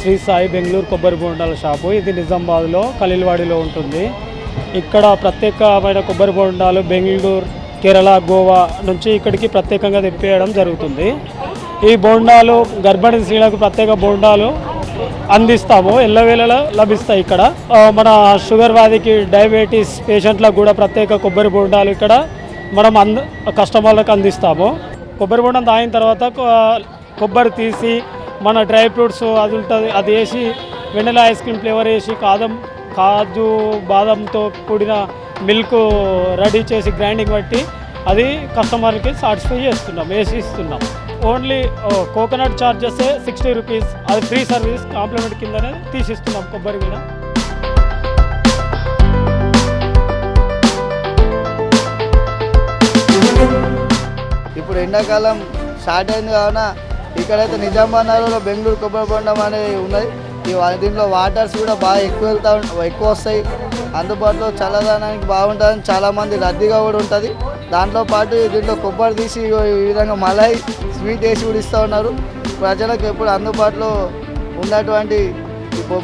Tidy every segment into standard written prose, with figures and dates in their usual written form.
శ్రీ సాయి బెంగళూరు కొబ్బరి బోండాల షాపు. ఇది నిజామాబాద్లో ఖలీల్వాడిలో ఉంటుంది. ఇక్కడ ప్రత్యేకమైన కొబ్బరి బోండాలు బెంగళూరు, కేరళ, గోవా నుంచి ఇక్కడికి ప్రత్యేకంగా తెప్పియడం జరుగుతుంది. ఈ బోండాలు గర్భిణీ స్త్రీలకు ప్రత్యేక బోండాలు అందిస్తాము, ఎల్లవేళలా లభిస్తాయి ఇక్కడ. మన షుగర్ వ్యాధికి, డయాబెటీస్ పేషెంట్లకు కూడా ప్రత్యేక కొబ్బరి బోండాలు ఇక్కడ మనం కస్టమర్లకు అందిస్తాము. కొబ్బరి బోండం తాగిన తర్వాత కొబ్బరి తీసి మన డ్రై ఫ్రూట్స్ అది ఉంటుంది, అది వేసి వెనిలా ఐస్ క్రీమ్ ఫ్లేవర్ వేసి కాజు బాదంతో కూడిన మిల్క్ రెడీ చేసి గ్రైండింగ్ బట్టి అది కస్టమర్కి సాటిస్ఫై చేస్తున్నాం, వేసి ఇస్తున్నాం. ఓన్లీ కోకోనట్ ఛార్జెస్ 60 రూపీస్, అది ఫ్రీ సర్వీస్ కాంప్లిమెంట్ కిందనే తీసిస్తున్నాం కొబ్బరి మీద. ఇప్పుడు ఎండాకాలం స్టార్ట్ అయింది కావున ఇక్కడైతే నిజామాబాద్ నగరంలో బెంగళూరు కొబ్బరి బొండం అనేది ఉన్నది. దీంట్లో వాటర్స్ కూడా బాగా ఎక్కువ వస్తాయి, అందుబాటులో చల్లదనానికి బాగుంటుందని చాలామంది రద్దీగా కూడా ఉంటుంది. దాంట్లో పాటు దీంట్లో కొబ్బరి తీసి ఈ విధంగా మలై స్వీట్ వేసి కూడా ఇస్తూ ఉన్నారు. ప్రజలకు ఎప్పుడు అందుబాటులో ఉన్నటువంటి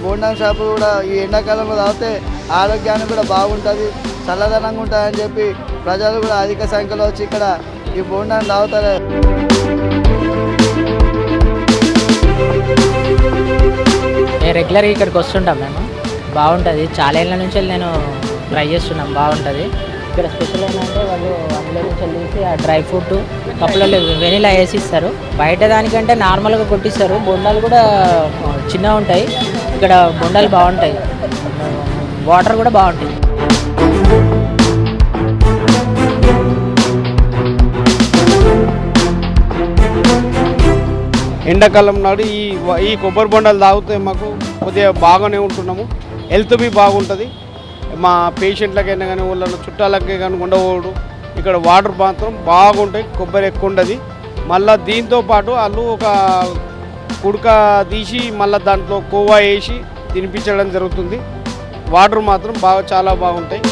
బోండం షాపు కూడా ఈ ఎండాకాలంలో తాగితే ఆరోగ్యానికి కూడా బాగుంటుంది, చల్లదనంగా ఉంటుందని చెప్పి ప్రజలు కూడా అధిక సంఖ్యలో వచ్చి ఇక్కడ ఈ బోండాన్ని తాగుతారు. రెగ్యులర్గా ఇక్కడికి వస్తుంటాం మేము, బాగుంటుంది. చాలా ఏళ్ళ నుంచి నేను ట్రై చేస్తున్నాం, బాగుంటుంది. ఇక్కడ స్పెషల్ ఏంటంటే వాళ్ళు అందులో నుంచి తీసి ఆ డ్రై ఫ్రూట్ కప్పులలో వెనిలా వేసి ఇస్తారు. బయట దానికంటే నార్మల్గా కొట్టిస్తారు. బొండాలు కూడా చిన్నగా ఉంటాయి, ఇక్కడ బొండాలు బాగుంటాయి, వాటర్ కూడా బాగుంటాయి. ఎండాకాలం నాడు ఈ కొబ్బరి బొండాలు తాగితే మాకు కొద్దిగా బాగానే ఉంటున్నాము, హెల్త్ బి బాగుంటుంది. మా పేషెంట్లకైనా కానీ వాళ్ళ చుట్టాలకే కానీ ఉండకూడదు. ఇక్కడ వాటర్ మాత్రం బాగుంటాయి, కొబ్బరి ఎక్కువ ఉండదు. మళ్ళీ దీంతోపాటు వాళ్ళు ఒక కుడక తీసి మళ్ళీ దాంట్లో కోవా వేసి తినిపించడం జరుగుతుంది. వాటర్ మాత్రం చాలా బాగుంటాయి.